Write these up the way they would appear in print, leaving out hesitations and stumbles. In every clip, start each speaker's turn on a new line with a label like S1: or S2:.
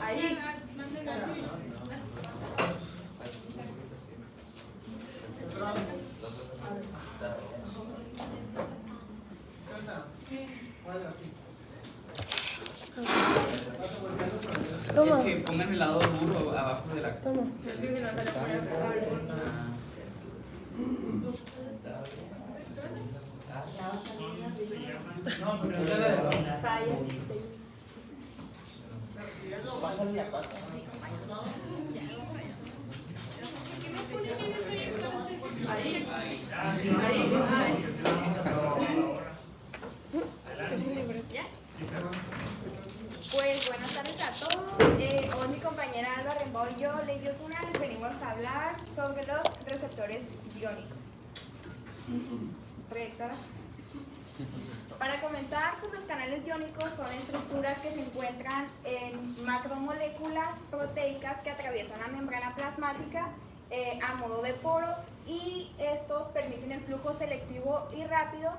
S1: Ahí.
S2: Es que pongan el lado duro abajo de la.
S1: Toma. Falla. Pues buenas tardes a todos. Hoy mi compañera Alba Rembo y yo, Lady Osuna, les venimos a hablar sobre los receptores iónicos. Proyectora. Para comenzar, pues los canales iónicos son estructuras que se encuentran en macromoléculas proteicas que atraviesan la membrana plasmática a modo de poros, y estos permiten el flujo selectivo y rápido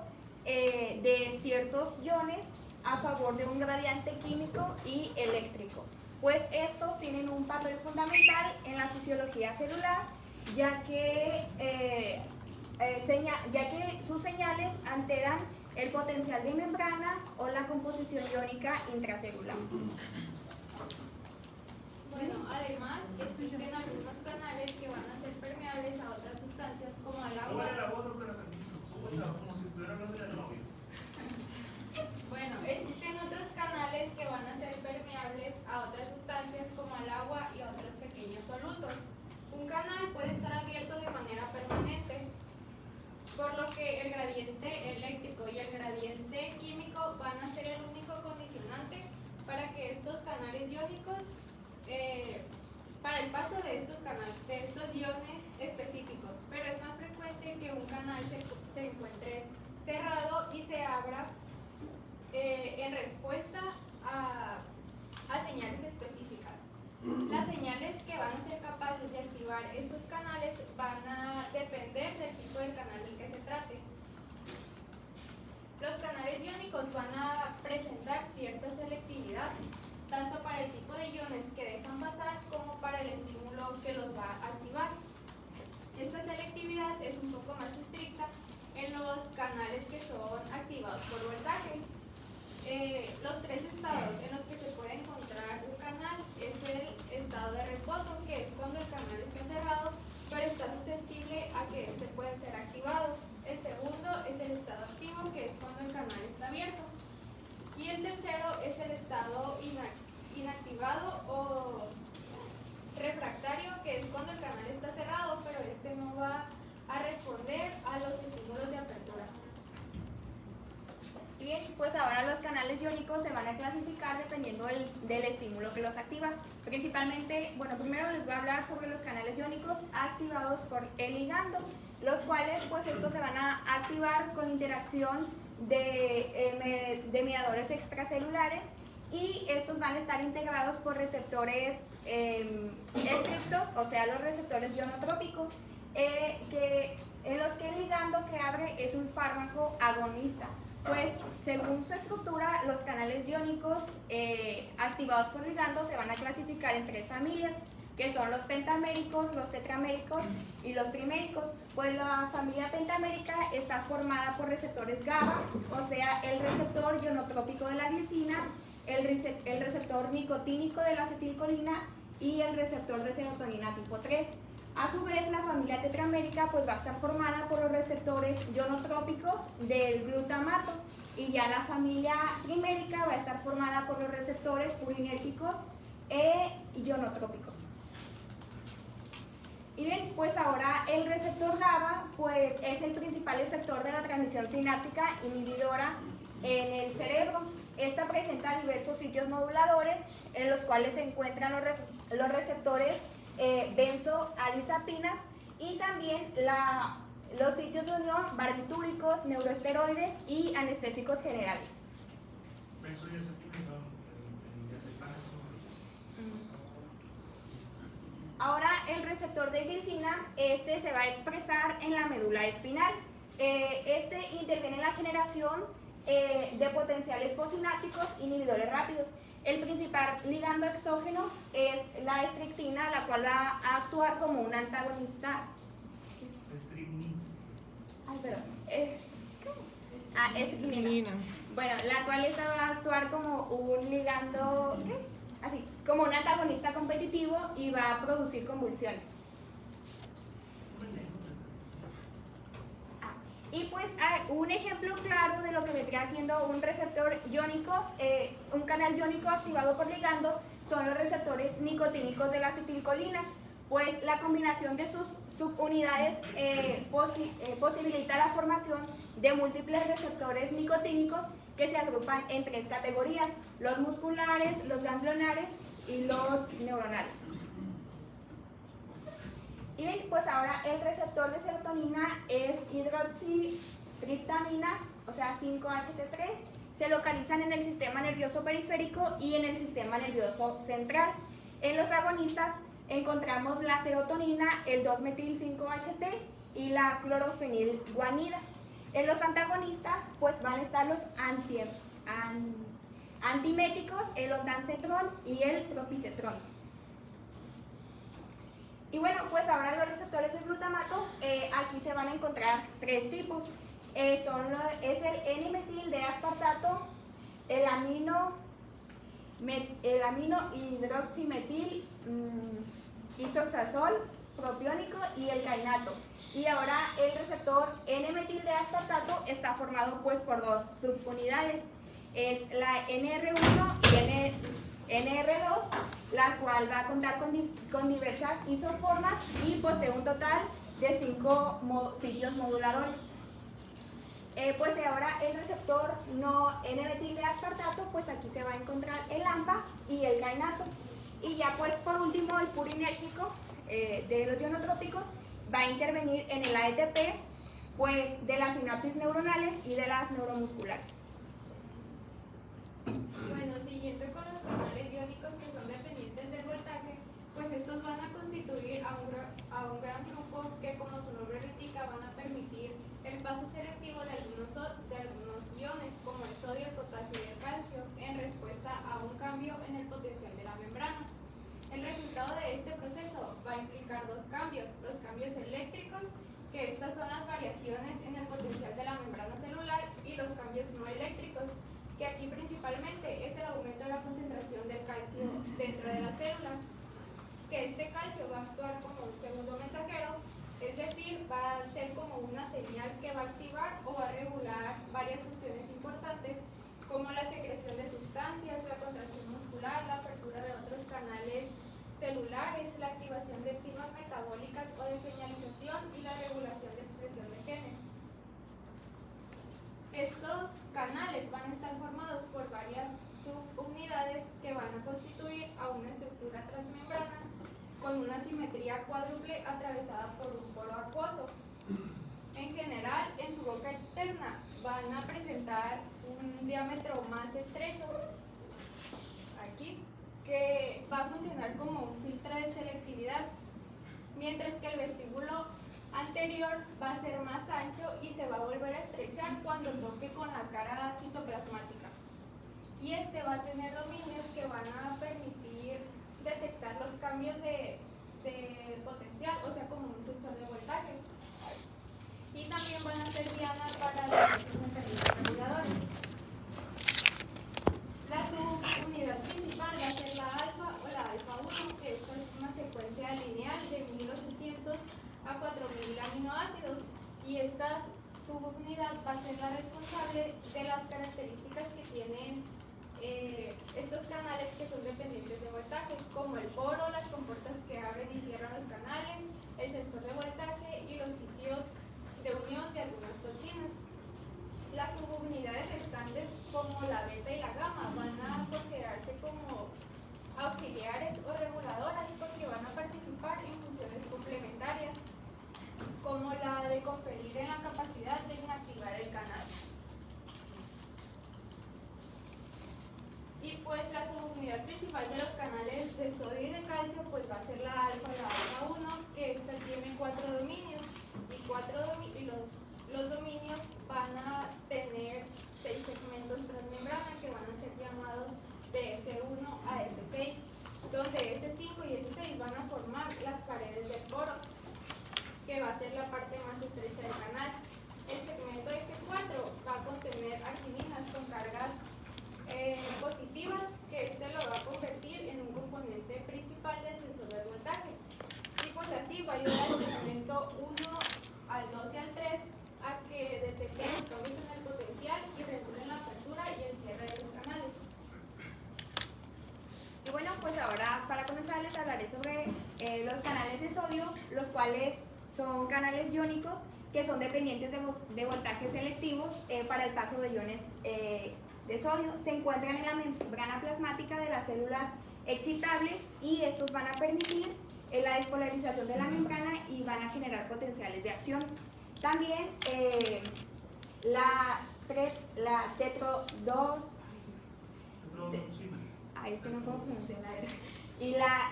S1: de ciertos iones a favor de un gradiente químico y eléctrico. Pues estos tienen un papel fundamental en la fisiología celular, ya que sus señales alteran el potencial de membrana o la composición iónica intracelular.
S3: Bueno, además existen algunos canales que van a ser permeables a otras sustancias como al agua. Bueno, existen otros canales que van a ser permeables a otras sustancias como al agua y a otros pequeños solutos. Un canal puede estar abierto de manera permanente, por lo que el gradiente eléctrico y el gradiente químico van a ser el único condicionante para que estos canales iónicos, para el paso de estos iones específicos. Pero es más frecuente que un canal se encuentre cerrado y se abra en respuesta a señales específicas. Las señales que van a ser capaces de activar estos canales van a depender del tipo de canal del que se trate. Los canales iónicos van a presentar cierta selectividad, tanto para el tipo de iones que dejan pasar como para el estímulo que los va a activar. Esta selectividad es un poco más estricta en los canales que son activados por voltaje. Los tres estados en los que se puede encontrar un canal es el estado de reposo, que es cuando el canal está cerrado, pero está susceptible a que este pueda ser activado. El segundo es el estado activo, que es cuando el canal está abierto. Y el tercero es el estado inactivado o refractario, que es cuando el canal está cerrado, pero este no va a responder a los estímulos de apertura.
S1: Bien, pues ahora los canales iónicos se van a clasificar dependiendo del estímulo que los activa. Principalmente, bueno, primero les voy a hablar sobre los canales iónicos activados por el ligando, los cuales pues estos se van a activar con interacción de mediadores extracelulares, y estos van a estar integrados por receptores estrictos, o sea, los receptores ionotrópicos, en los que el ligando que abre es un fármaco agonista. Pues según su estructura, los canales iónicos activados por ligando se van a clasificar en tres familias, que son los pentaméricos, los tetraméricos y los triméricos. Pues la familia pentamérica está formada por receptores GABA, o sea, el receptor ionotrópico de la glicina, el receptor nicotínico de la acetilcolina y el receptor de serotonina tipo 3. A su vez, la familia tetramérica pues va a estar formada por los receptores ionotrópicos del glutamato, y ya la familia trimérica va a estar formada por los receptores purinérgicos e ionotrópicos. Y bien, pues ahora el receptor GABA pues es el principal efector de la transmisión sináptica inhibidora en el cerebro. Esta presenta diversos sitios moduladores en los cuales se encuentran los receptores benzoalizapinas, y también los sitios de unión barbitúricos, neuroesteroides y anestésicos generales. Ahora el receptor de glicina, este se va a expresar en la médula espinal. Este interviene en la generación de potenciales posinápticos inhibidores rápidos. El principal ligando exógeno es la estricnina, la cual va a actuar como un antagonista. Estricnina. Bueno, la cual esta va a actuar como un ligando, así, como un antagonista competitivo y va a producir convulsiones. Y pues un ejemplo claro de lo que vendría siendo un receptor iónico, un canal iónico activado por ligando, son los receptores nicotínicos de la acetilcolina, pues la combinación de sus subunidades posibilita la formación de múltiples receptores nicotínicos que se agrupan en 3 categorías: los musculares, los ganglionares y los neuronales. Y pues ahora el receptor de serotonina es hidroxitriptamina, o sea 5-HT3, se localizan en el sistema nervioso periférico y en el sistema nervioso central. En los agonistas encontramos la serotonina, el 2-metil-5-HT y la clorofenilguanida. En los antagonistas pues van a estar los antiméticos, el ondansetrón y el tropicetrón. Y bueno, pues ahora los receptores de glutamato, aquí se van a encontrar 3 tipos. Es el N-metil de aspartato, el amino hidroximetil isoxazol propiónico y el kainato. Y ahora el receptor N-metil de aspartato está formado pues por 2 subunidades. Es la NR1 y NR2, la cual va a contar con diversas isoformas y posee un total de 5 sitios moduladores. Pues ahora el receptor no N-metil de aspartato, pues aquí se va a encontrar el AMPA y el kainato. Y ya pues por último el purinérgico de los ionotrópicos va a intervenir en el ATP pues de las sinapsis neuronales y de las neuromusculares.
S3: Bueno, siguiendo con los canales iónicos que son dependientes del voltaje, pues estos van a constituir a un gran grupo que, como su nombre lo indica, van a permitir el paso selectivo de algunos iones como el sodio, el potasio y el calcio en respuesta a un cambio en el potencial de la membrana. El resultado de este proceso va a implicar 2 cambios: los cambios eléctricos, que estas son las variaciones en el potencial de la membrana celular, y los cambios no eléctricos, que aquí principalmente es el aumento de la concentración del calcio dentro de la célula, que este calcio va a actuar como un segundo mensajero, es decir, va a ser como una señal que va a activar o va a regular varias funciones importantes, como la secreción de sustancias, la contracción muscular, la apertura de otros canales celulares, la activación de enzimas metabólicas o de señalización y la regulación de expresión de genes. Estos canales van a estar formados por varias subunidades que van a constituir a una estructura transmembrana con una simetría cuádruple atravesada por un poro acuoso. En general, en su boca externa van a presentar un diámetro más estrecho, aquí, que va a funcionar como un filtro de selectividad, mientras que el vestíbulo anterior va a ser más ancho y se va a volver a estrechar cuando toque con la cara citoplasmática. Y este va a tener dominios que van a permitir detectar los cambios de potencial, o sea, como un sensor de voltaje. Y también van a ser dianas para los mecanismos reguladores. La subunidad principal va a ser la alfa o la alfa 1, que esta es una secuencia lineal de 1800 a 4000 aminoácidos, y esta subunidad va a ser la responsable de las características que tienen estos canales que son dependientes de voltaje, como el poro, las compuertas que abren y cierran los canales, el sensor de voltaje y los sitios de unión de algunas toxinas. Las subunidades restantes, como la beta y la gamma, van a considerarse como auxiliares o reguladoras porque van a participar en funciones complementarias, como la de conferir en la capacidad de inactivar el canal. Y pues la subunidad principal de los canales de sodio y de calcio pues va a ser la alfa 1, que esta tiene 4 dominios, y los dominios van a tener 6 segmentos.
S1: hablaré sobre los canales de sodio, los cuales son canales iónicos que son dependientes de voltajes selectivos para el paso de iones de sodio. Se encuentran en la membrana plasmática de las células excitables y estos van a permitir la despolarización de la membrana y van a generar potenciales de acción. También la no puedo pronunciar la verdad. Y la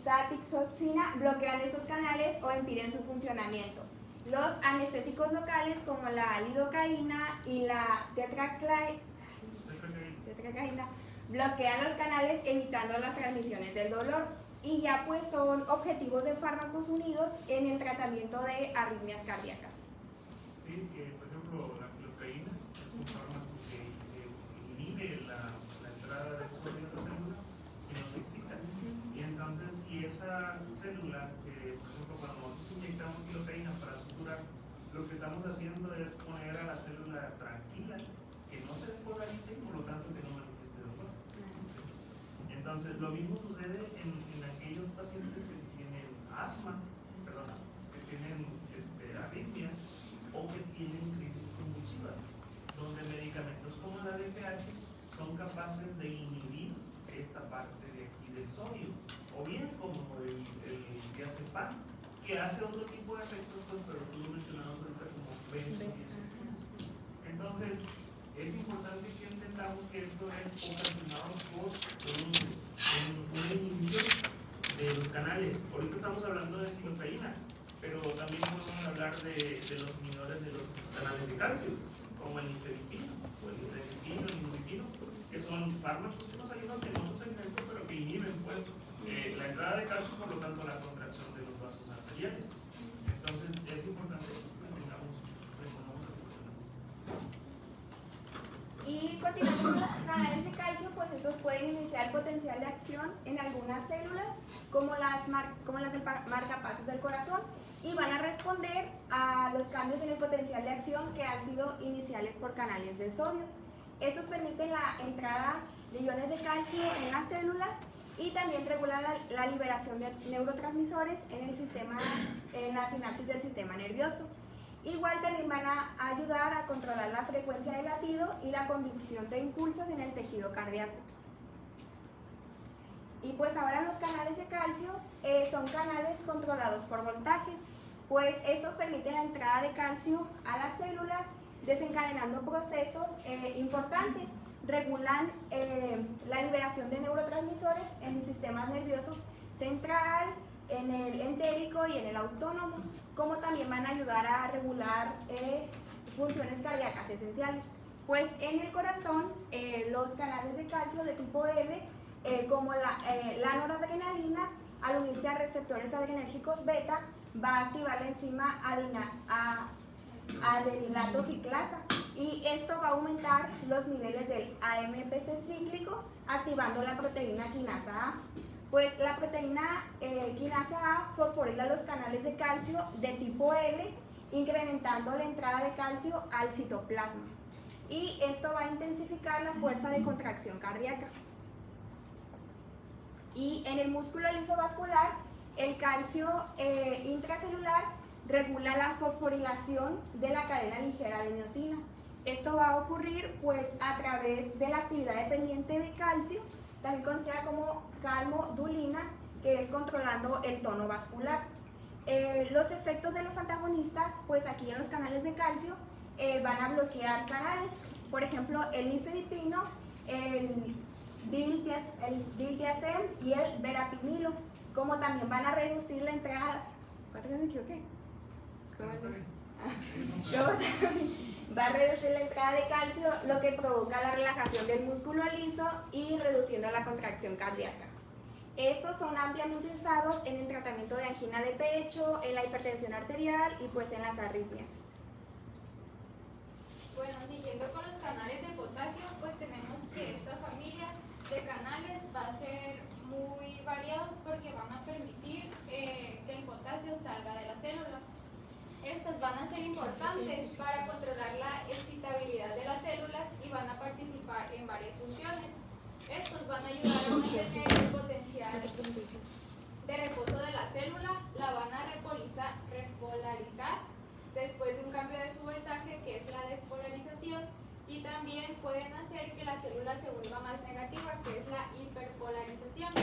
S1: satixoxina bloquean estos canales o impiden su funcionamiento. Los anestésicos locales como la lidocaína y la tetracaína bloquean los canales evitando las transmisiones del dolor y ya pues son objetivos de fármacos unidos en el tratamiento de arritmias cardíacas.
S4: Sí, por ejemplo, la lidocaína es un fármaco que inhibe la entrada del sodio a la célula y no se excita. Y entonces, si esa célula, por ejemplo, cuando nosotros inyectamos lidocaína para suturar, lo que estamos haciendo es poner a la célula tranquila, que no se despolarice y por lo tanto que no manifieste dolor. Entonces, lo mismo sucede en aquellos pacientes que tienen asma, que tienen arritmias o que tienen crisis convulsivas, donde medicamentos como la DPH son capaces de inhibir esta parte de aquí del sodio, o bien como el diazepam, que hace otro tipo de efectos, pero tú lo mencionabas ahorita como benzodiazepinas. Entonces, es importante que entendamos que esto es ocasionado por un inhibición de los canales. Ahorita estamos hablando de lidocaína, pero también podemos hablar de los inhibidores de los canales de calcio, como el nifedipino, o el nifedipino, el nimodipino, que son fármacos que nos ayudan en otros segmentos, pero que inhiben pues, la entrada de calcio, por lo tanto la contracción de los vasos arteriales. Entonces es importante que tengamos la funcionamiento.
S1: Y continuando con los canales de calcio, pues estos pueden iniciar potencial de acción en algunas células, como las marcapasos del corazón, y van a responder a los cambios en el potencial de acción que han sido iniciales por canales de sodio. Estos permiten la entrada de iones de calcio en las células y también regulan la liberación de neurotransmisores en la sinapsis del sistema nervioso. Igual también van a ayudar a controlar la frecuencia de latido y la conducción de impulsos en el tejido cardíaco. Y pues ahora los canales de calcio son canales controlados por voltajes, pues estos permiten la entrada de calcio a las células desencadenando procesos importantes. Regulan la liberación de neurotransmisores en el sistema nervioso central, en el entérico y en el autónomo, como también van a ayudar a regular funciones cardíacas esenciales. Pues en el corazón, los canales de calcio de tipo L, como la noradrenalina, al unirse a receptores adrenérgicos beta, va a activar la enzima adenilato ciclasa, y esto va a aumentar los niveles del AMPC cíclico, activando la proteína quinasa A. Pues la proteína quinasa A fosforila los canales de calcio de tipo L, incrementando la entrada de calcio al citoplasma. Y esto va a intensificar la fuerza de contracción cardíaca. Y en el músculo liso vascular, el calcio intracelular regula la fosforilación de la cadena ligera de miosina. Esto va a ocurrir pues a través de la actividad dependiente de calcio, también conocida como calmodulina, que es controlando el tono vascular. Los efectos de los antagonistas, pues aquí en los canales de calcio, van a bloquear canales, por ejemplo el nifedipino, el diltiazem y el verapamilo, como también van a reducir la entrada. ¿Cuántas veces me equivoqué? Va a reducir la entrada de calcio, lo que provoca la relajación del músculo liso y reduciendo la contracción cardíaca. Estos son ampliamente usados en el tratamiento de angina de pecho, en la hipertensión arterial y pues en las arritmias.
S3: Bueno, siguiendo con los canales de potasio, pues tenemos que esta familia de canales va a ser muy variados porque van a permitir que el potasio salga de la célula. Estos van a ser importantes para controlar la excitabilidad de las células y van a participar en varias funciones. Estos van a ayudar a mantener el potencial de reposo de la célula, la van a repolarizar después de un cambio de su voltaje, que es la despolarización, y también pueden hacer que la célula se vuelva más negativa, que es la hiperpolarización.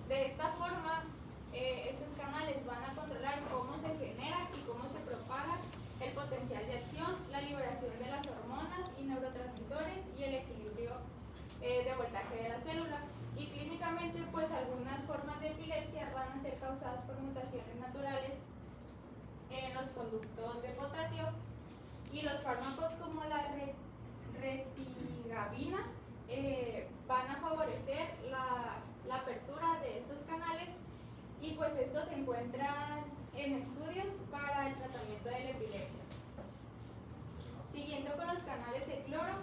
S3: De esta forma, estos canales van a controlar cómo se genera y cómo se propaga el potencial de acción, la liberación de las hormonas y neurotransmisores y el equilibrio de voltaje de la célula. Y clínicamente, pues algunas formas de epilepsia van a ser causadas por mutaciones naturales en los conductos de potasio, y los fármacos como la retigabina van a favorecer la apertura de estos canales, y pues estos se encuentran en estudios para el tratamiento de la epilepsia. Siguiendo con los canales de cloro,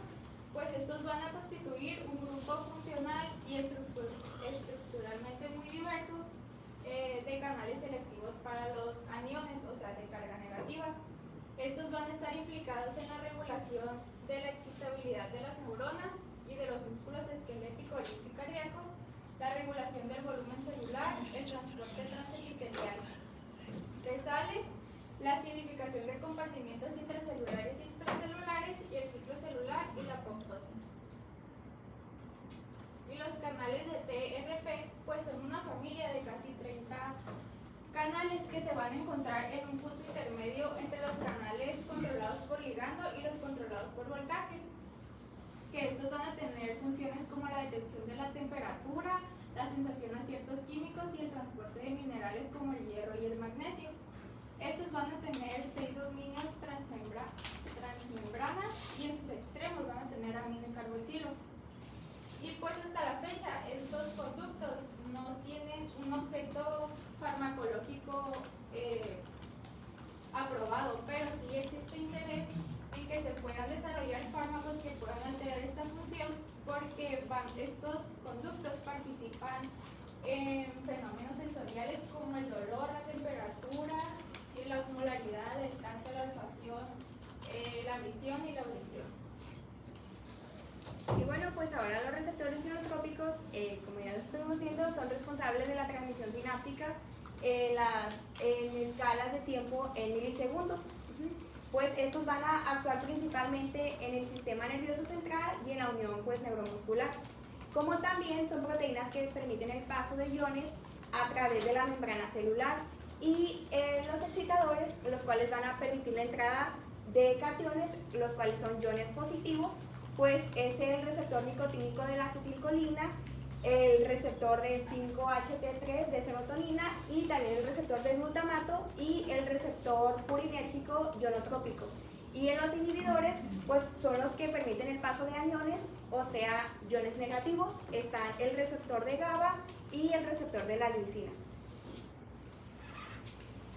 S3: pues estos van a constituir un grupo funcional y estructuralmente muy diversos de canales selectivos para los aniones, o sea, de carga negativa. Estos van a estar implicados en la regulación de la excitabilidad de las neuronas y de los músculos esquelético, liso y cardíaco, la regulación del volumen celular, el transporte transepitelial de sales, la acidificación de compartimientos intracelulares y extracelulares, y el ciclo celular y la apoptosis. Y los canales de TRP pues son una familia de casi 30 canales que se van a encontrar en un punto intermedio entre los canales controlados por ligando y los controlados por voltaje, que estos van a tener funciones como la detección de la temperatura, la sensación a ciertos químicos y el transporte de minerales como el hierro y el magnesio. Estos van a tener 6 dominios transmembranas y en sus extremos van a tener amino y carboxilo. Y pues hasta la fecha estos conductos no tienen un objeto farmacológico aprobado, pero sí existe interés en que se puedan desarrollar fármacos que puedan alterar esta función, porque estos conductos participan en fenómenos sensoriales como el dolor, la temperatura, la osmolaridad, el tacto, la olfacción, la visión y la audición.
S1: Y bueno, pues ahora los receptores ionotrópicos, como ya lo estuvimos viendo, son responsables de la transmisión sináptica en escalas de tiempo en milisegundos. Pues estos van a actuar principalmente en el sistema nervioso central y en la unión pues neuromuscular, como también son proteínas que permiten el paso de iones a través de la membrana celular, y los excitadores, los cuales van a permitir la entrada de cationes, los cuales son iones positivos, pues es el receptor nicotínico de la acetilcolina, el receptor de 5-HT3 de serotonina, y también el receptor de glutamato y el receptor purinérgico ionotrópico. Y en los inhibidores, pues son los que permiten el paso de aniones, o sea, iones negativos. Están el receptor de GABA y el receptor de la glicina.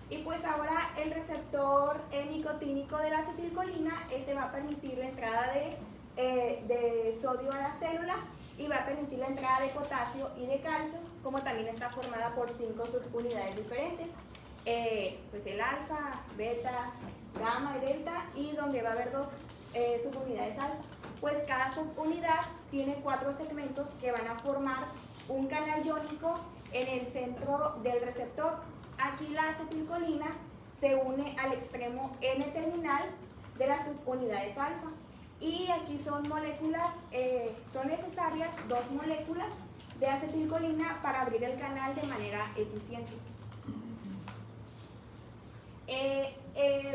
S1: Y pues ahora el receptor nicotínico de la acetilcolina, este va a permitir la entrada de sodio a la célula, y va a permitir la entrada de potasio y de calcio, como también está formada por 5 subunidades diferentes, pues el alfa, beta, gamma y delta, y donde va a haber 2 subunidades alfa. Pues cada subunidad tiene 4 segmentos que van a formar un canal iónico en el centro del receptor. Aquí la acetilcolina se une al extremo N-terminal de las subunidades alfa. Y aquí son moléculas, son necesarias 2 moléculas de acetilcolina para abrir el canal de manera eficiente.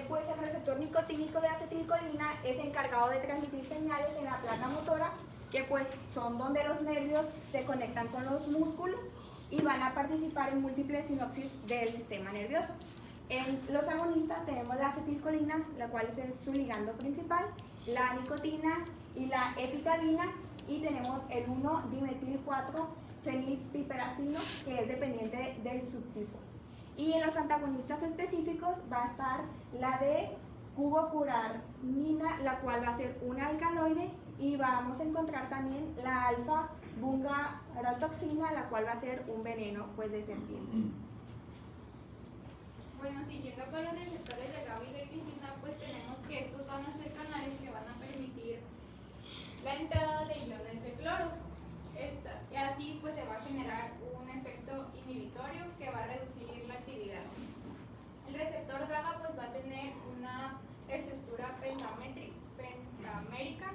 S1: Pues el receptor nicotínico de acetilcolina es encargado de transmitir señales en la placa motora, que pues son donde los nervios se conectan con los músculos y van a participar en múltiples sinapsis del sistema nervioso. En los agonistas tenemos la acetilcolina, la cual es su ligando principal, la nicotina y la epitadina, y tenemos el 1-dimetil-4-fenilpiperacino, que es dependiente del subtipo. Y en los antagonistas específicos va a estar la de cubocuramina, la cual va a ser un alcaloide, y vamos a encontrar también la alfa-bungarotoxina, la cual va a ser un veneno pues de serpiente.
S3: Bueno, siguiendo con los receptores de GABA y de glicina, pues tenemos que estos van a ser canales que van a permitir la entrada de iones de cloro. Y así pues se va a generar un efecto inhibitorio que pentamérica,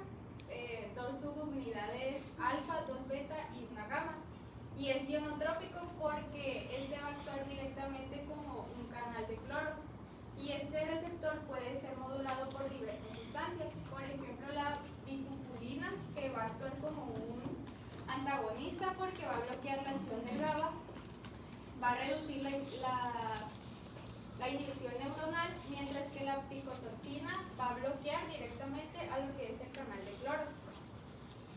S3: 2 subunidades alfa, 2 beta y una gamma. Y es ionotrópico porque este va a actuar directamente como un canal de cloro. Y este receptor puede ser modulado por diversas sustancias. Por ejemplo, la bicupurina, que va a actuar como un antagonista porque va a bloquear la acción del GABA, va a reducir la inhibición neuronal, mientras que la picotoxina va a bloquear directamente a lo que es el canal de cloro.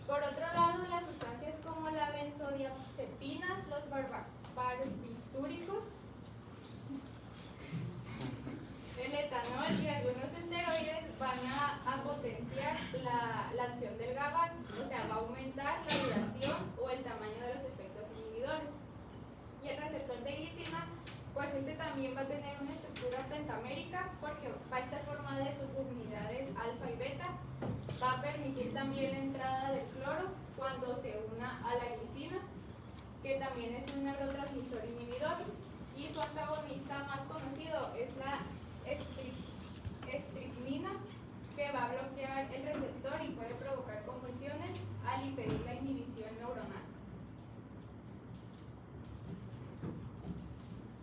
S3: Por otro lado, las sustancias como la benzodiazepinas, los barbitúricos, el etanol y algunos esteroides van a potenciar la acción del GABA, o sea, va a aumentar la duración o el tamaño de los efectos inhibidores. Y el receptor de glicina, pues este también va a tener una estructura pentamérica porque va a estar formada de subunidades alfa y beta. Va a permitir también la entrada del cloro cuando se una a la glicina, que también es un neurotransmisor inhibidor. Y su antagonista más conocido es la estricnina, que va a bloquear el receptor y puede provocar convulsiones al impedir la inhibición neuronal.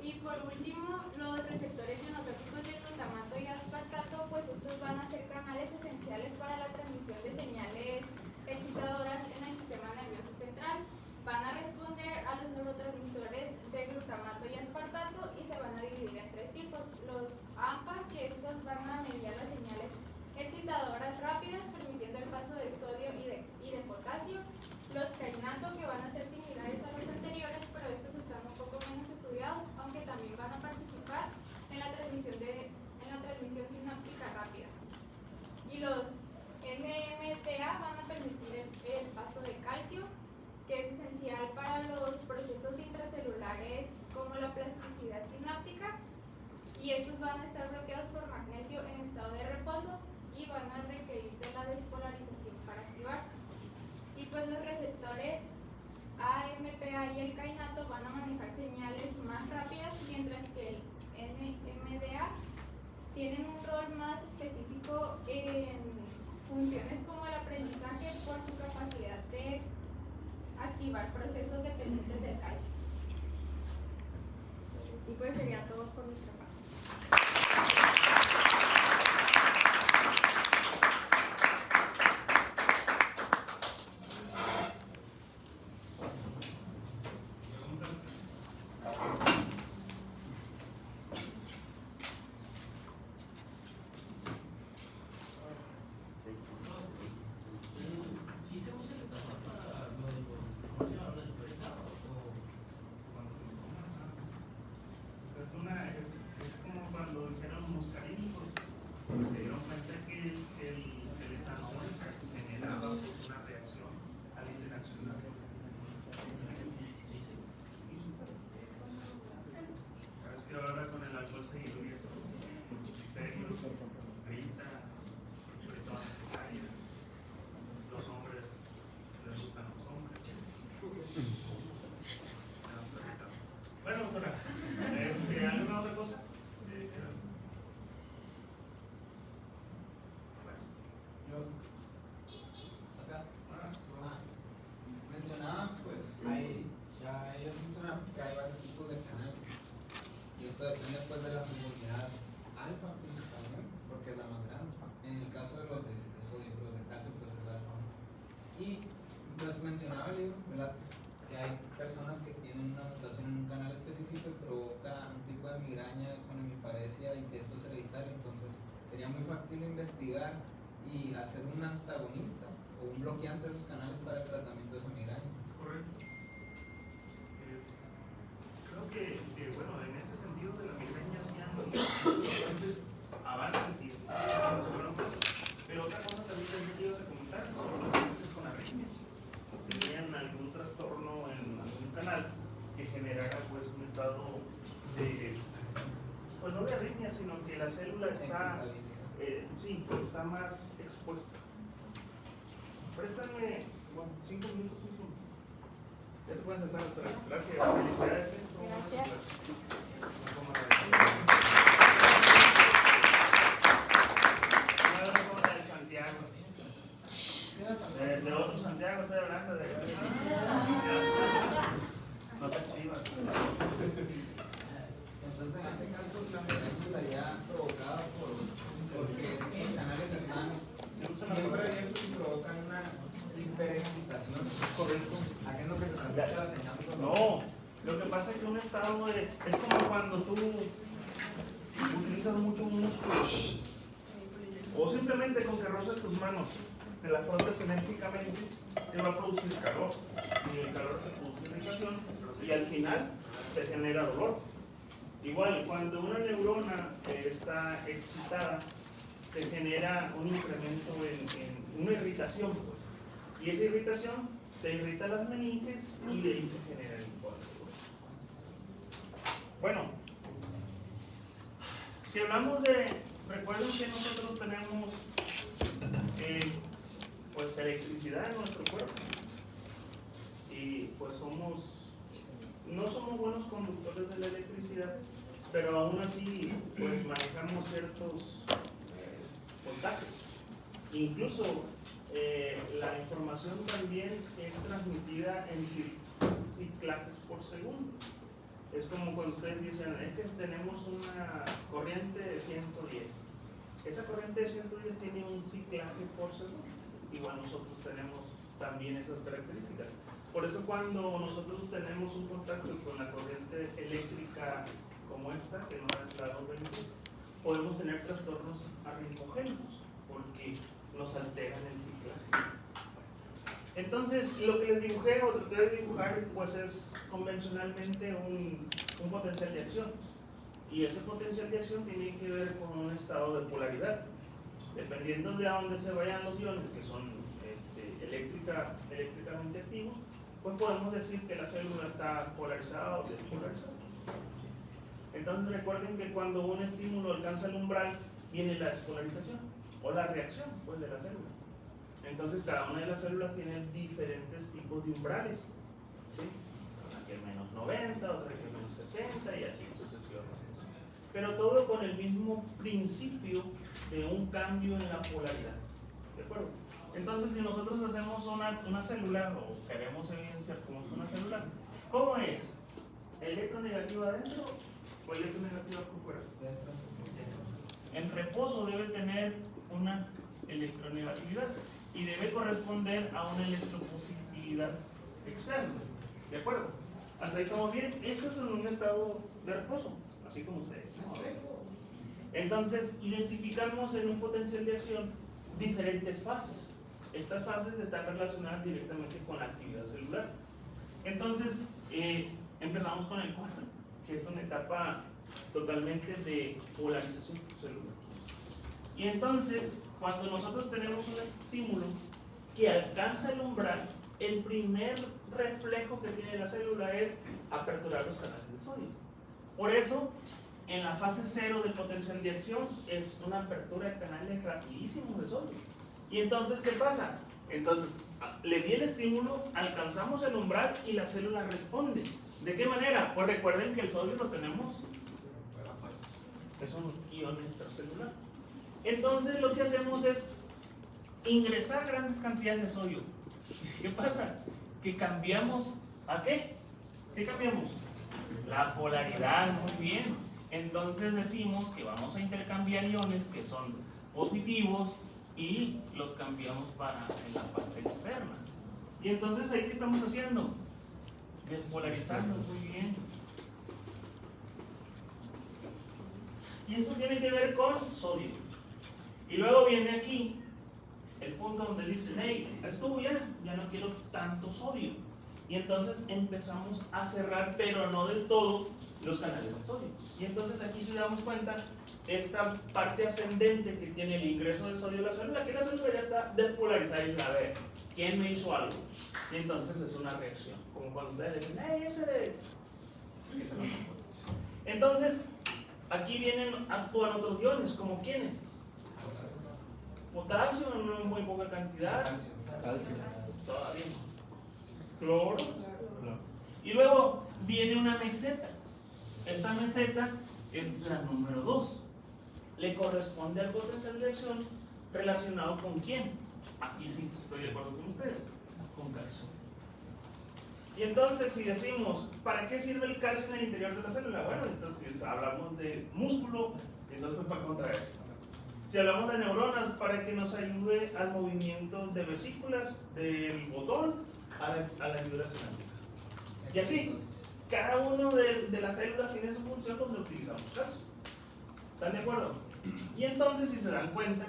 S3: Y por último, los receptores ionotrópicos de glutamato y aspartato, pues estos van a ser canales esenciales para la transmisión de señales excitadoras en el sistema nervioso central. Van a responder a los neurotransmisores de glutamato y aspartato y se van a dividir en 3 tipos. Los AMPA, que estos van a mediar las señales excitadoras rápidas, permitiendo el paso del sodio y de potasio. Los kainato, que van a ser similares a los anteriores, pero estos están un poco menos estudiados, aunque también van a participar en la transmisión sináptica rápida. Y los NMDA van a permitir el paso de calcio, que es esencial para los procesos intracelulares como la plasticidad sináptica, y estos van a estar bloqueados por magnesio en estado de reposo y van a requerir de la despolarización para activarse. Y pues los receptores AMPA y el kainato van a manejar señales más rápidas, mientras que el NMDA tienen un rol más específico en funciones como el aprendizaje por su capacidad de activar procesos dependientes del calcio.
S1: Y pues sería todo por nuestra parte.
S5: ¿Sí se usa el etanol para lo del ¿cómo se llama? ¿Del beta o?
S4: Es como cuando hicieron muscarínicos, se dieron cuenta que el etanol genera una reacción al interaccionar. Sabes que ahora con el alcohol se diluye todo. Serio, grita, sobre todo en secundaria. Los hombres les gustan los hombres. Bueno, doctora, ¿alguna otra cosa?
S2: Acá. Mencionaban, pues, ellos mencionaban que hay varios tipos de canales. Y esto depende pues de la subunidad alfa principalmente, porque es la más grande. En el caso de los de sodio, los de calcio, pues es la alfa. Y pues mencionaba el libro Velázquez que hay personas que tienen una mutación en un canal específico y provoca un tipo de migraña con hemiparesia y que esto es hereditario. Entonces sería muy factible investigar y hacer un antagonista o un bloqueante de esos canales para el tratamiento de esa migraña.
S4: Correcto. Creo que bueno, en ese sentido de la migraña sí han bastantes avances y pero otra cosa también que ibas a comentar son los pacientes con arritmias. Tenían algún trastorno en algún canal que generara pues un estado de, pues no de arritmia, sino que la célula está sí, está más expuesta. Préstame 5 minutos. Ya se pueden sentar, doctora. Gracias. Felicidades. Gracias.
S2: transmite la señal.
S4: No, lo que pasa es que un estado es como cuando tú utilizas mucho un músculo o simplemente con que roces tus manos, te la frotas enérgicamente, te va a producir calor y el calor te produce irritación y al final te genera dolor. Igual, cuando una neurona está excitada, te genera un incremento en una irritación, pues. Y esa irritación te irrita las meninges y de ahí se genera el infarto. Bueno, si hablamos de, recuerden que nosotros tenemos pues electricidad en nuestro cuerpo y pues no somos buenos conductores de la electricidad, pero aún así pues manejamos ciertos contactos. Incluso la información también es transmitida en ciclajes por segundo. Es como cuando ustedes dicen, es que tenemos una corriente de 110. Esa corriente de 110 tiene un ciclaje por segundo. Igual nosotros tenemos también esas características. Por eso cuando nosotros tenemos un contacto con la corriente eléctrica como esta, que no es la 220, podemos tener trastornos arritmogénicos, porque nos alteran el ciclaje. Entonces, lo que les dibujé o traté de dibujar, pues es convencionalmente un potencial de acción. Y ese potencial de acción tiene que ver con un estado de polaridad. Dependiendo de a dónde se vayan los iones, que son eléctricamente activos, pues podemos decir que la célula está polarizada o despolarizada. Entonces recuerden que cuando un estímulo alcanza el umbral, viene la despolarización o la reacción pues, de la célula. Entonces cada una de las células tiene diferentes tipos de umbrales, ¿sí? Una que es menos 90, otra que es menos 60 y así sucesivamente. Pero todo con el mismo principio de un cambio en la polaridad. ¿De acuerdo? Entonces si nosotros hacemos una célula o queremos evidenciar cómo es una célula, ¿cómo es? ¿Electronegativa adentro o electronegativa por fuera? En reposo debe tener una electronegatividad y debe corresponder a una electropositividad externa. ¿De acuerdo? Hasta ahí estamos bien. Esto es en un estado de reposo, así como ustedes. Entonces, identificamos en un potencial de acción diferentes fases. Estas fases están relacionadas directamente con la actividad celular. Entonces, empezamos con el 4, que es una etapa totalmente de polarización celular. Y entonces, cuando nosotros tenemos un estímulo que alcanza el umbral, el primer reflejo que tiene la célula es aperturar los canales de sodio. Por eso, en la fase 0 del potencial de acción es una apertura de canales rapidísimos de sodio. Y entonces, ¿qué pasa? Entonces, le di el estímulo, alcanzamos el umbral y la célula responde. ¿De qué manera? Pues recuerden que el sodio lo tenemos, es un ion extracelular. Entonces, lo que hacemos es ingresar grandes cantidades de sodio. ¿Qué pasa? Que cambiamos, ¿a qué? ¿Qué cambiamos? La polaridad, muy bien. Entonces decimos que vamos a intercambiar iones que son positivos y los cambiamos para en la parte externa. Y entonces ahí, ¿qué estamos haciendo? Despolarizando, muy bien. Y esto tiene que ver con sodio. Y luego viene aquí el punto donde dicen, hey, estuvo ya no quiero tanto sodio. Y entonces empezamos a cerrar, pero no del todo, los canales de sodio. Y entonces aquí si damos cuenta, esta parte ascendente que tiene el ingreso de sodio a la célula, aquí la célula ya está despolarizada y dice, a ver, ¿quién me hizo algo? Y entonces es una reacción, como cuando ustedes le dicen, ese de... Entonces, aquí actúan otros iones, como ¿quiénes? Potasio en muy poca cantidad,
S2: Calcio.
S4: todavía cloro, y luego viene una meseta. Esta meseta es la número 2, le corresponde al potencial de acción relacionado con quién. Aquí sí estoy de acuerdo con ustedes, con calcio. Y entonces si decimos, ¿para qué sirve el calcio en el interior de la célula? Bueno, entonces si hablamos de músculo, entonces pues para contraer esto. Si hablamos de neuronas, para que nos ayude al movimiento de vesículas del botón a la fibra sináptica. Y así, cada uno de las células tiene su función donde utilizamos calcio. ¿Están de acuerdo? Y entonces, si se dan cuenta,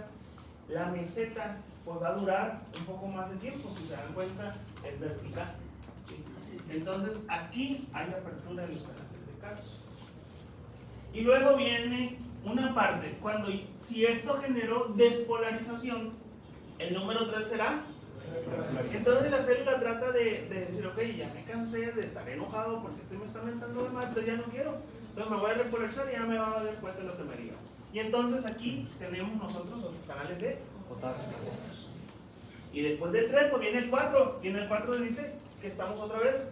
S4: la meseta pues va a durar un poco más de tiempo. Si se dan cuenta, es vertical. ¿Sí? Entonces, aquí hay apertura en los canales de calcio. Y luego viene una parte, si esto generó despolarización, el número 3 será. Entonces la célula trata de decir, ok, ya me cansé de estar enojado porque usted me está mentando de mal, entonces ya no quiero. Entonces me voy a repolarizar y ya me va a dar cuenta de lo que me diga. Y entonces aquí tenemos nosotros los canales de potasio. Y después del 3 pues viene el 4. Y en el 4 dice que estamos otra vez.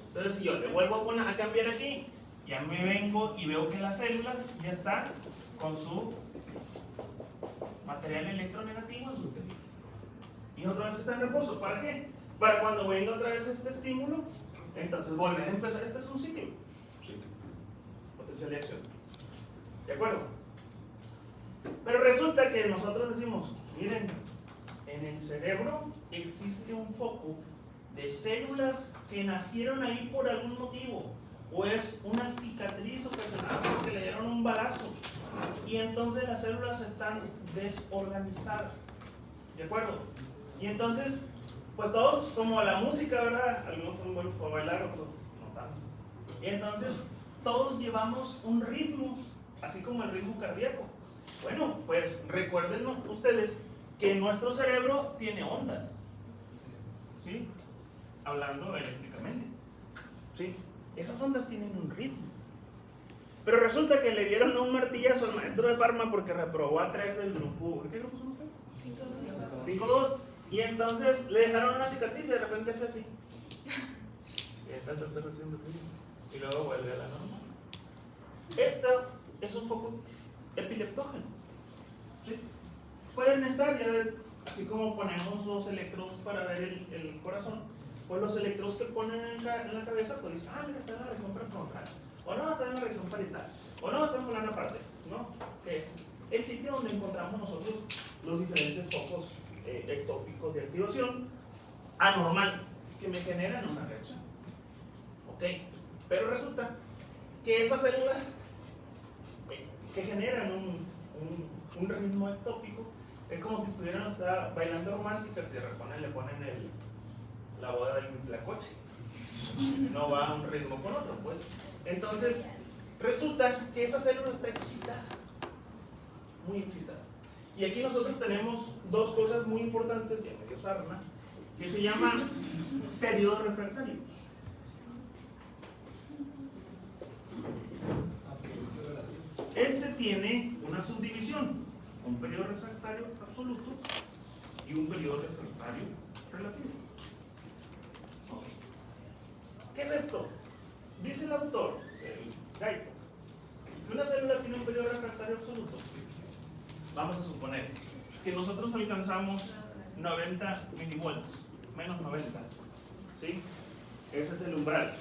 S4: Entonces si yo le vuelvo a cambiar aquí, ya me vengo y veo que las células ya están con su material electronegativo en su tejido. Y otra vez está en reposo. ¿Para qué? Para cuando venga otra vez este estímulo, entonces volver a empezar. Este es un ciclo. Potencial de acción. ¿De acuerdo? Pero resulta que nosotros decimos, miren, en el cerebro existe un foco de células que nacieron ahí por algún motivo, o es una cicatriz ocasionada porque le dieron un balazo, y entonces las células están desorganizadas. ¿De acuerdo? Y entonces, pues todos, como la música, ¿verdad? Algunos son buenos para bailar, otros no tanto. Y entonces, todos llevamos un ritmo, así como el ritmo cardíaco. Bueno, pues recuerden ustedes que nuestro cerebro tiene ondas, ¿sí? Hablando eléctricamente, ¿sí? Esas ondas tienen un ritmo. Pero resulta que le dieron un martillazo al maestro de farma porque reprobó a 3 del grupo. ¿Qué grupo son ustedes? 5-2. Y entonces le dejaron una cicatriz y de repente hace así. Y está haciendo así. Y luego vuelve a la norma. Esto es un poco epileptógeno. ¿Sí? Pueden estar, ya así como ponemos los electrodos para ver el corazón, pues los electrodos que ponen en la cabeza, pues dicen, mira, está en la región prefrontal, o no, está en la región parietal, o no, está en fulana parte, ¿no? Que es el sitio donde encontramos nosotros los diferentes focos ectópicos de activación anormal que me generan una reacción. Ok, pero resulta que esas células que generan un ritmo ectópico es como si estuvieran bailando románticas y de repente le ponen la boda del Huitlacoche. No va a un ritmo con otro, pues. Entonces, resulta que esa célula está excitada, muy excitada. Y aquí nosotros tenemos dos cosas muy importantes, ya medio sarna, que se llama periodo refractario. Este tiene una subdivisión, un periodo refractario absoluto y un periodo refractario relativo. ¿Qué es esto? Dice el autor, el Gaito, que una célula tiene un periodo refractario absoluto. Vamos a suponer que nosotros alcanzamos 90 milivolts, menos 90, ¿sí? Ese es el umbral.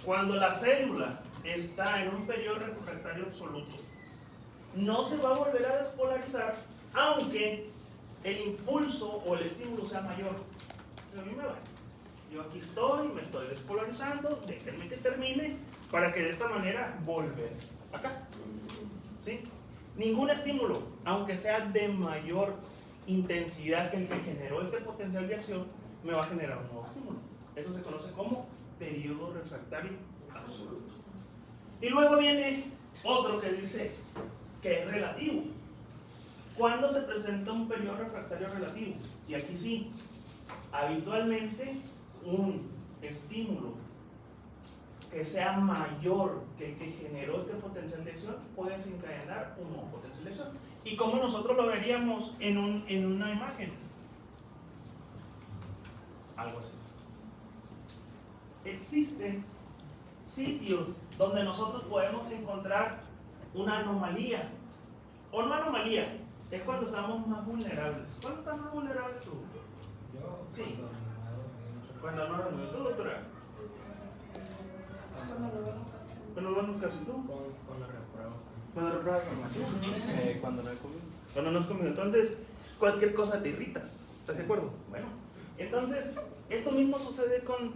S4: Cuando la célula está en un periodo refractario absoluto, no se va a volver a despolarizar, aunque el impulso o el estímulo sea mayor. A mí me va. Yo aquí estoy, me estoy despolarizando, déjenme que termine, para que de esta manera volver acá. ¿Sí? Ningún estímulo, aunque sea de mayor intensidad que el que generó este potencial de acción, me va a generar un nuevo estímulo. Eso se conoce como periodo refractario absoluto. Y luego viene otro que dice que es relativo. ¿Cuándo se presenta un periodo refractario relativo? Y aquí sí, habitualmente un estímulo que sea mayor que el que generó este potencial de acción puede desencadenar un nuevo potencial de acción. ¿Y cómo nosotros lo veríamos en una imagen? Algo así. Existen sitios donde nosotros podemos encontrar una anomalía, o no anomalía, es cuando estamos más vulnerables. ¿Cuándo estás más vulnerable tú?
S2: Yo,
S4: Sí. Cuando no dormimos. ¿Tú, doctora? Cuando no duermes casi tú.
S6: Cuando repruebo.
S4: Cuando repruebas
S6: Cuando no he comido.
S4: Cuando no has comido. Entonces, cualquier cosa te irrita. ¿Estás de acuerdo? Bueno, entonces, Esto mismo sucede con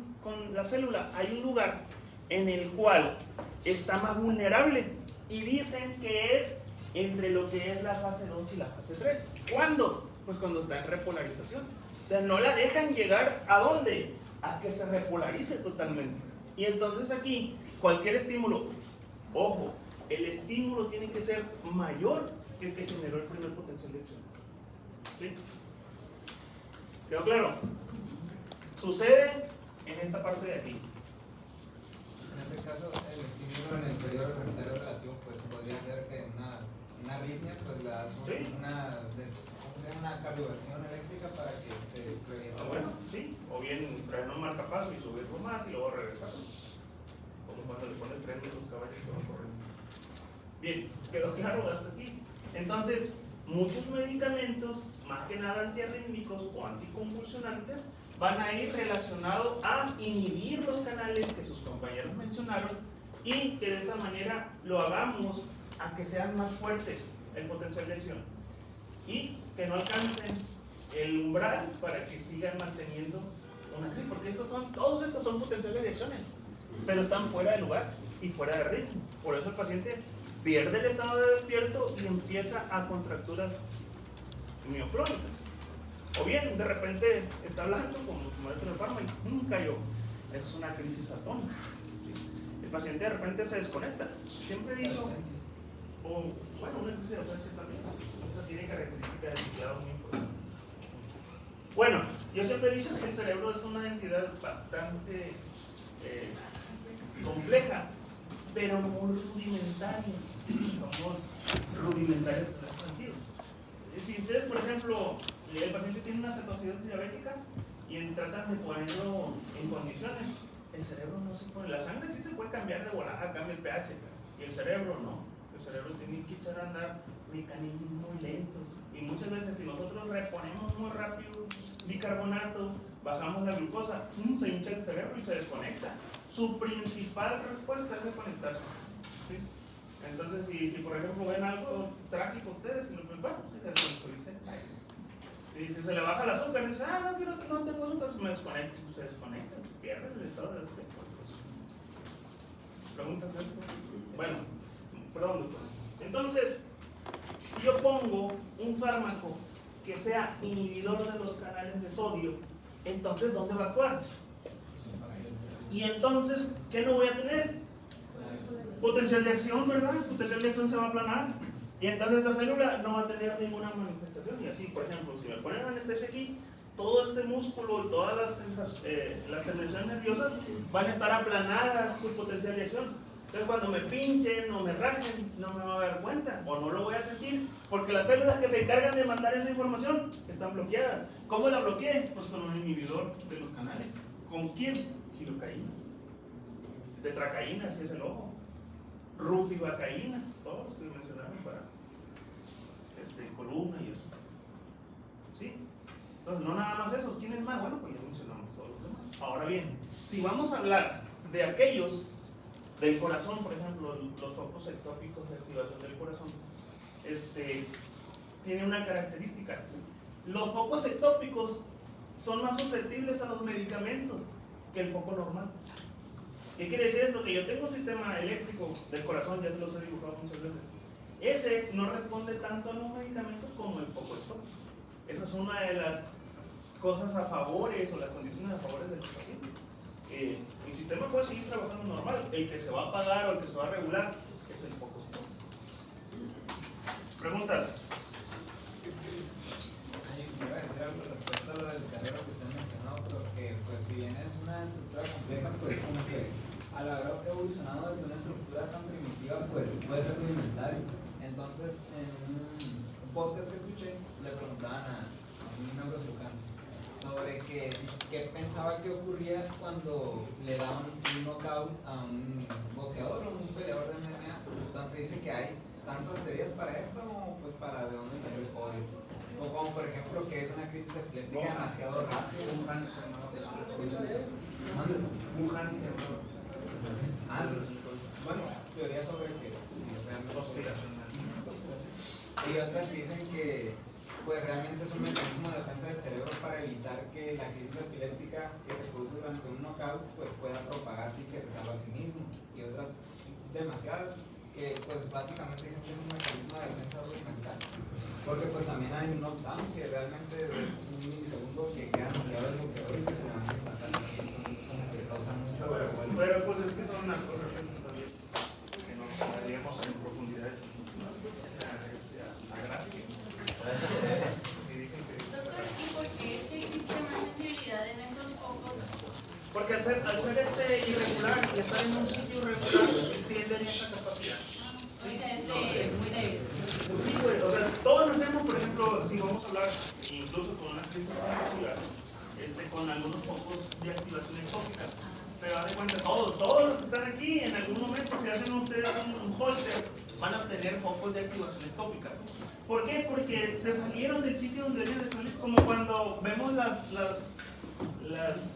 S4: la célula. Hay un lugar en el cual está más vulnerable y dicen que es entre lo que es la fase 2 y la fase 3. ¿Cuándo? Pues cuando está en repolarización. O sea, no la dejan llegar ¿a dónde? A que se repolarice totalmente. Y entonces aquí, cualquier estímulo, ojo, el estímulo tiene que ser mayor que el que generó el primer potencial de acción. ¿Sí? ¿Quedó claro? Sucede en esta parte de aquí.
S2: En este caso, el estímulo en el periodo refractario relativo, pues podría ser que una arritmia, pues le das
S4: Sí.
S2: una cardioversión eléctrica para que se reviente.
S4: Bueno, sí. O bien traer un marcapaso y subirlo más y luego regresar. Como cuando le ponen tren de los caballos que van corriendo. Bien, quedó claro hasta aquí. Entonces, muchos medicamentos, más que nada antiarrítmicos o anticonvulsionantes, van a ir relacionados a inhibir los canales que sus compañeros mencionaron y que de esta manera lo hagamos a que sean más fuertes el potencial de acción y que no alcancen el umbral para que sigan manteniendo una crisis, porque todos estos son potenciales de acciones, pero están fuera de lugar y fuera de ritmo. Por eso el paciente pierde el estado de despierto y empieza a contracturas mioclónicas. O bien, de repente está hablando como su maestro de fármaco y cayó. Esa es una crisis atónica. El paciente de repente se desconecta. Siempre he dicho, o bueno, una crisis de ausencia también. Esa tiene características de ciclado muy importantes. Bueno, yo siempre he dicho que el cerebro es una entidad bastante compleja, pero muy rudimentaria. Somos rudimentarios en ese sentido. Si ustedes, por ejemplo, el paciente tiene una cetoacidosis diabética y tratan de ponerlo en condiciones, el cerebro no se pone. La sangre sí se puede cambiar de volada, cambia el pH, y el cerebro no. El cerebro tiene que echar a andar mecanismos muy lentos. Y muchas veces, si nosotros reponemos muy rápido bicarbonato, bajamos la glucosa, se hincha el cerebro y se desconecta. Su principal respuesta es desconectarse. ¿Sí? Entonces, si por ejemplo ven algo trágico ustedes, bueno, se desconecta. Y si se le baja el azúcar, dice, no tengo azúcar, me desconecto. Se desconecta, pierde el estado de despierto. ¿Preguntas de esto? Bueno, perdón, doctor. Entonces, si yo pongo un fármaco que sea inhibidor de los canales de sodio, entonces ¿dónde va a actuar? Y entonces, ¿qué no voy a tener? Potencial de acción, ¿verdad? Potencial de acción se va a aplanar. Y entonces esta célula no va a tener ninguna manifestación. Y así, por ejemplo, si me ponen anestesia aquí, todo este músculo y todas las terminaciones nerviosas van a estar aplanadas su potencial de acción. Entonces cuando me pinchen o me rajen, no me va a dar cuenta o no lo voy a sentir, porque las células que se encargan de mandar esa información están bloqueadas. ¿Cómo la bloqueé? Pues con un inhibidor de los canales. ¿Con quién? Gilocaína. Tetracaína, si es el ojo. Rufibacaína, todos los que mencionaron para columna y eso. ¿Sí? Entonces, no nada más esos. ¿Quiénes más? Bueno, pues ya mencionamos todos los demás. Ahora bien, si vamos a hablar de aquellos del corazón, por ejemplo, los focos ectópicos de activación del corazón, tiene una característica. Los focos ectópicos son más susceptibles a los medicamentos que el foco normal. ¿Qué quiere decir esto? Que yo tengo un sistema eléctrico del corazón, ya se los he dibujado muchas veces. Ese no responde tanto a los medicamentos como el foco ectópico. Esa es una de las cosas a favores o las condiciones a favores de los pacientes. Mi sistema puede seguir trabajando normal. El que se va a apagar o el que se va a regular es el foco ectópico. ¿Preguntas?
S2: Iba a decir algo respecto a lo del cerebro que usted mencionó, pero que pues si bien es una estructura compleja, pues como que al haber evolucionado desde una estructura tan primitiva, pues puede ser rudimentario. Entonces, en un podcast que escuché, le preguntaban a un neurocirujano sobre qué pensaba que ocurría cuando le daban un knockout a un boxeador o un peleador de MMA. Entonces dice que hay tantas teorías para esto como pues para de dónde salió el podio. O como por ejemplo que es una crisis epiléptica demasiado rápida. Bueno, teoría sobre que realmente y otras que dicen que pues realmente es un mecanismo de defensa del cerebro para evitar que la crisis epiléptica que se produce durante un knockout pues pueda propagarse y que se salva a sí mismo, y otras demasiadas que pues básicamente dicen que es un mecanismo de defensa rudimental, porque pues también hay knockdowns que realmente es un milisegundo que quedan rodeados del cerebro y que se levantan instantáneamente, entonces como que causan mucho revuelo.
S4: Pero pues es que son las cosas que no daríamos en profundidades a gracia.
S7: Doctor, ¿y por qué es que existe más sensibilidad en esos focos?
S4: Porque al ser irregular y estar en un sitio irregular, tienden esa capacidad.
S7: O sea, es muy débil.
S4: Sí, pues, o sea, todos nacemos, por ejemplo, si vamos a hablar incluso con una crisis convulsiva, con algunos focos de activación ectópica. Pero haz de cuenta, todos los que están aquí, en algún momento, si hacen ustedes un holter, van a obtener focos de activación ectópica. ¿Por qué? Porque se salieron del sitio donde debían de salir, como cuando vemos las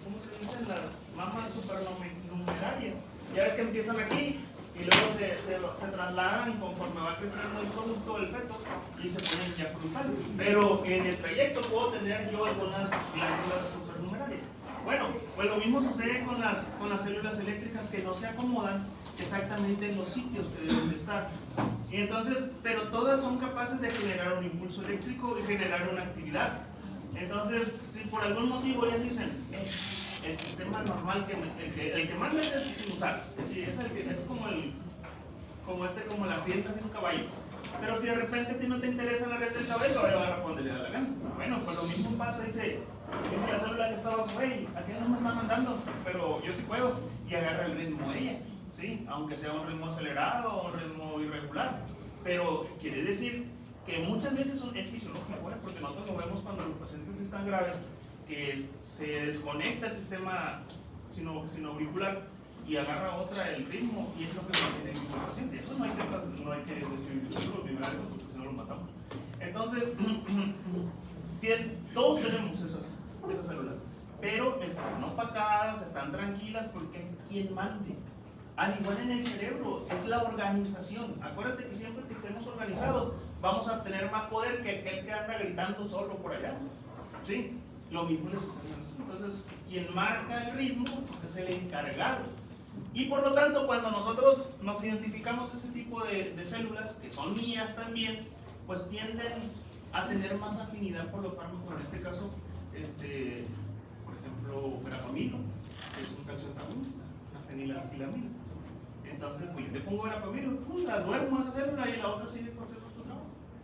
S4: ¿cómo se dicen? Las mamas supernumerarias. Ya ves que empiezan aquí y luego se trasladan conforme va creciendo el producto del feto y se ponen ya frutales. Pero en el trayecto puedo tener yo algunas glándulas supernumerarias. Bueno, pues lo mismo sucede con las células eléctricas que no se acomodan exactamente en los sitios que deben de estar. Y entonces, pero todas son capaces de generar un impulso eléctrico y generar una actividad. Entonces, si por algún motivo ellas dicen, el sistema normal, el que manda es el sin usar, es como la pieza de un caballo. Pero si de repente a ti no te interesa la red del caballo, va a responder, le da la gana. Bueno, pues lo mismo pasa, dice la célula que estaba, hey, aquí no me está mandando, pero yo sí puedo, y agarra el ritmo de ella, ¿sí? Aunque sea un ritmo acelerado o un ritmo irregular. Pero quiere decir que muchas veces es fisiológico, ¿eh? Porque nosotros lo vemos cuando los pacientes están graves, que se desconecta el sistema sinoauricular y agarra otra el ritmo, y es lo que mantiene el mismo paciente. Eso no hay que olvidar eso, porque si no lo matamos. Entonces, todos tenemos esas células, pero están opacadas, están tranquilas, porque hay quien mande. Al igual en el cerebro, es la organización. Acuérdate que siempre que estemos organizados, vamos a tener más poder que aquel que anda gritando solo por allá. ¿Sí? Lo mismo le sucede a nosotros. Entonces, quien marca el ritmo, pues es el encargado. Y por lo tanto, cuando nosotros nos identificamos ese tipo de células, que son mías también, pues tienden a tener más afinidad por los fármacos. En este caso, por ejemplo, verapamilo, que es un calcioantagonista, la fenilapilamina. Entonces, pues yo le pongo verapamilo, la duermo a esa célula y la otra sigue por ser otro lado.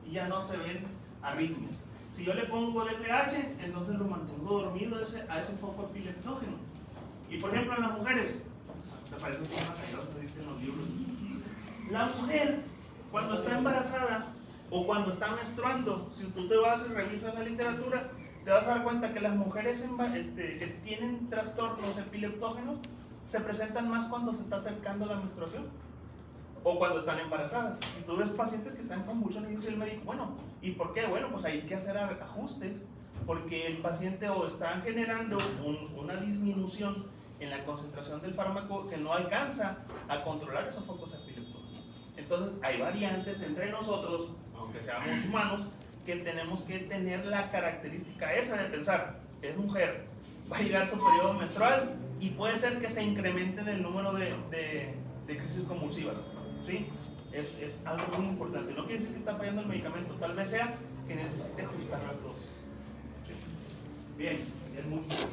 S4: Y ya no se ven arritmias. Si yo le pongo DPH, entonces lo mantengo dormido a ese foco epileptógeno. Y por ejemplo, en las mujeres, te parece así macayoso, dicen los libros. La mujer, cuando está embarazada o cuando está menstruando, si tú te vas y revisas la literatura, te vas a dar cuenta que las mujeres que tienen trastornos epileptógenos se presentan más cuando se está acercando la menstruación o cuando están embarazadas. Y tú ves pacientes que están en convulsiones y dice el médico, bueno, ¿y por qué? Bueno, pues hay que hacer ajustes porque el paciente o está generando una disminución en la concentración del fármaco que no alcanza a controlar esos focos epilépticos. Entonces hay variantes entre nosotros, aunque seamos humanos, que tenemos que tener la característica esa de pensar, es mujer, va a llegar su periodo menstrual y puede ser que se incremente en el número de crisis convulsivas. ¿Sí? Es algo muy importante. No quiere decir que está fallando el medicamento, tal vez sea que necesite ajustar las dosis. ¿Sí? Bien, es muy importante.